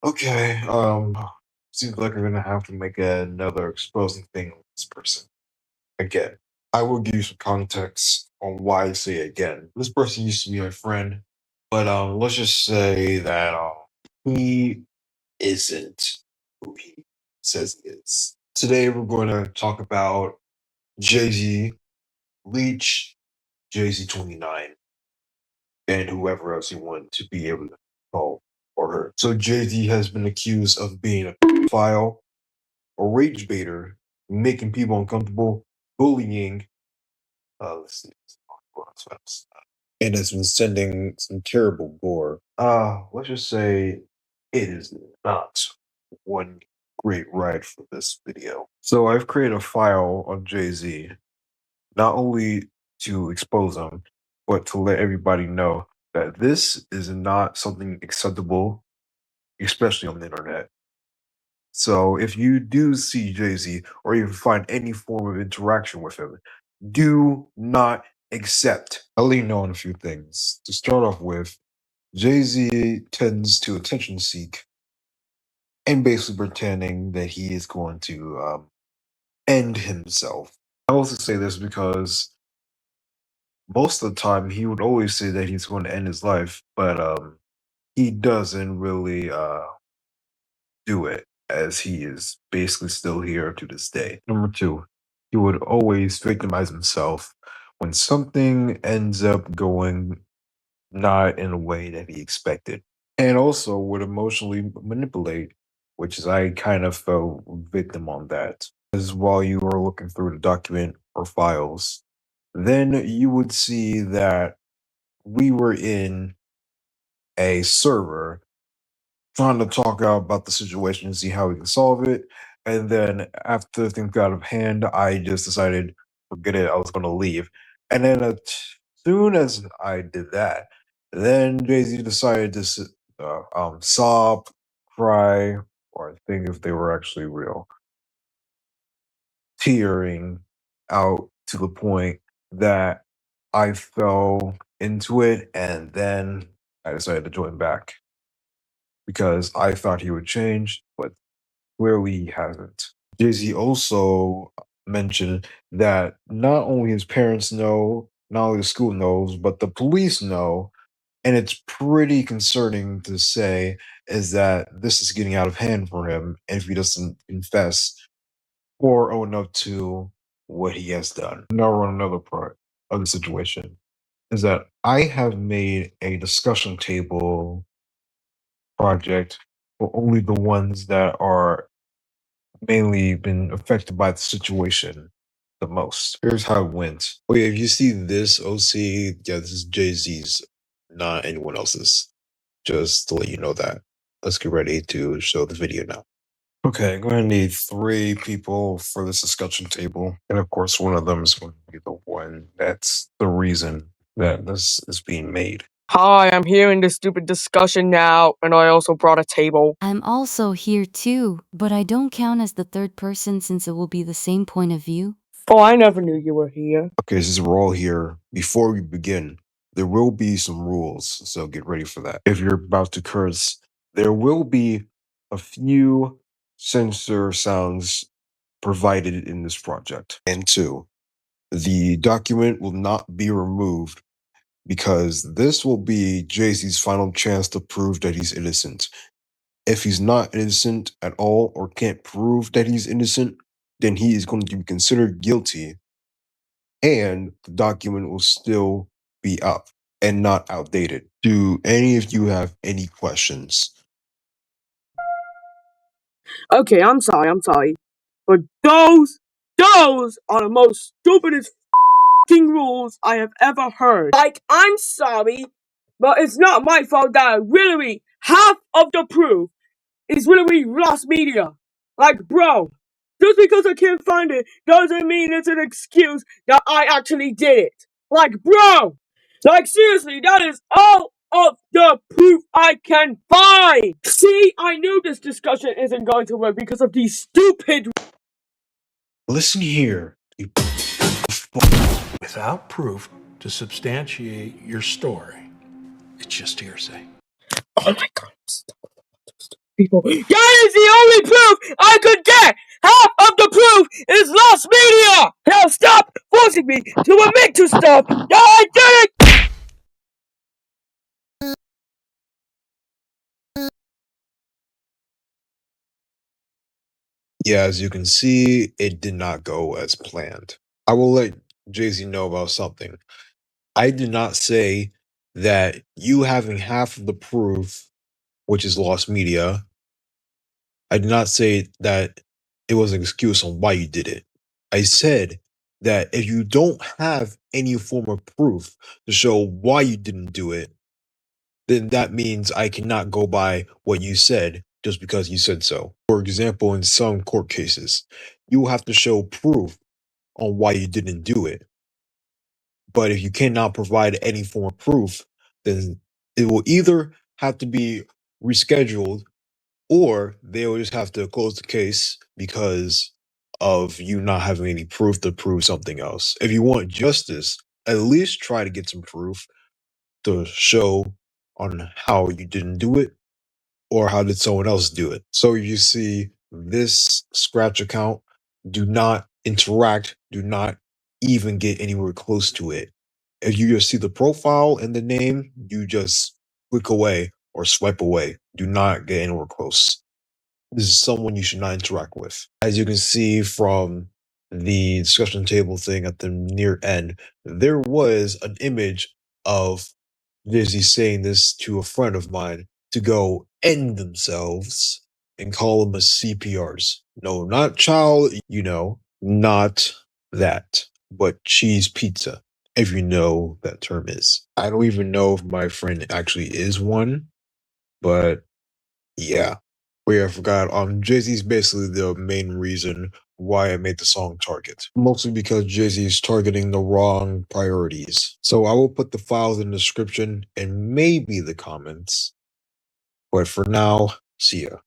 Okay, seems like we're gonna have to make another exposing thing on this person. Again, I will give you some context on why I say again. This person used to be my friend, but let's just say that he isn't who he says he is. Today we're going to talk about Jay-Z, Leech, Jayzie29, and whoever else you want to be able to call or her. So Jay-Z has been accused of being a pedophile, a rage baiter, making people uncomfortable, bullying. Let's see. What else? And has been sending some terrible gore. Let's just say it is not one great ride for this video. So I've created a file on Jay-Z, not only to expose him, but to let everybody know that this is not something acceptable, especially on the internet. So if you do see Jay-Z or even find any form of interaction with him, do not accept. I'll let you know on a few things. To start off with, Jay-Z tends to attention seek and basically pretending that he is going to end himself. I also say this because most of the time he would always say that he's going to end his life, but he doesn't really do it, as he is basically still here to this day. Number two, he would always victimize himself when something ends up going not in a way that he expected. And also would emotionally manipulate, which is I kind of fell victim on that. As while you are looking through the document or files, then you would see that we were in a server trying to talk out about the situation and see how we can solve it. And then after things got out of hand, I just decided, forget it, I was going to leave. And then as soon as I did that, then Jay-Z decided to sob, cry, or I think if they were actually real, tearing out to the point that I fell into it, and then I decided to join back because I thought he would change, but clearly he hasn't. Jay-Z also mentioned that not only his parents know, not only the school knows, but the police know, and it's pretty concerning to say is that this is getting out of hand for him, and if he doesn't confess or own up to what he has done. Now we're on another part of the situation, is that I have made a discussion table project for only the ones that are mainly been affected by the situation the most. Here's how it went. Oh yeah, if you see this OC, yeah, this is Jay-Z's, not anyone else's. Just to let you know that. Let's get ready to show the video now. Okay, I'm going to need 3 people for this discussion table. And of course, one of them is going to be the one that's the reason that this is being made. Hi, I'm hearing this stupid discussion now, and I also brought a table. I'm also here too, but I don't count as the third person since it will be the same point of view. Oh, I never knew you were here. Okay, since we're all here, before we begin, there will be some rules, so get ready for that. If you're about to curse, there will be a few censor sounds provided in this project. And 2, the document will not be removed because this will be Jay-Z's final chance to prove that he's innocent. If he's not innocent at all or can't prove that he's innocent, then he is going to be considered guilty and the document will still be up and not outdated. Do any of you have any questions? Okay, I'm sorry. But those are the most stupidest f***ing rules I have ever heard. Like, I'm sorry, but it's not my fault that literally half of the proof is literally lost media. Like, bro, just because I can't find it doesn't mean it's an excuse that I actually did it. Like, bro, like seriously, that is all of the proof I can find. See, I knew this discussion isn't going to work because of these stupid. Listen here, you without proof to substantiate your story. It's just hearsay. Oh my god. people. That is the only proof I could get! Half of the proof is lost media! Now stop forcing me to admit to stuff that I didn't! Yeah, as you can see, it did not go as planned. I will let Jay-Z know about something. I did not say that you having half of the proof, which is lost media, I did not say that it was an excuse on why you did it. I said that if you don't have any form of proof to show why you didn't do it, then that means I cannot go by what you said just because you said so. For example, in some court cases, you will have to show proof on why you didn't do it. But if you cannot provide any form of proof, then it will either have to be rescheduled or they will just have to close the case because of you not having any proof to prove something else. If you want justice, at least try to get some proof to show on how you didn't do it or how did someone else do it. So you see this Scratch account, do not interact, do not even get anywhere close to it. If you just see the profile and the name, you just click away or swipe away. Do not get anywhere close. This is someone you should not interact with. As you can see from the discussion table thing at the near end, there was an image of Jay-Z saying this to a friend of mine to go end themselves and call them a CPRs. No, not child, not that, but cheese pizza, if you know that term is. I don't even know if my friend actually is one, but yeah. Wait, I forgot. Jay-Z's basically the main reason why I made the song Target. Mostly because Jay-Z's targeting the wrong priorities. So I will put the files in the description and maybe the comments. But for now, see ya.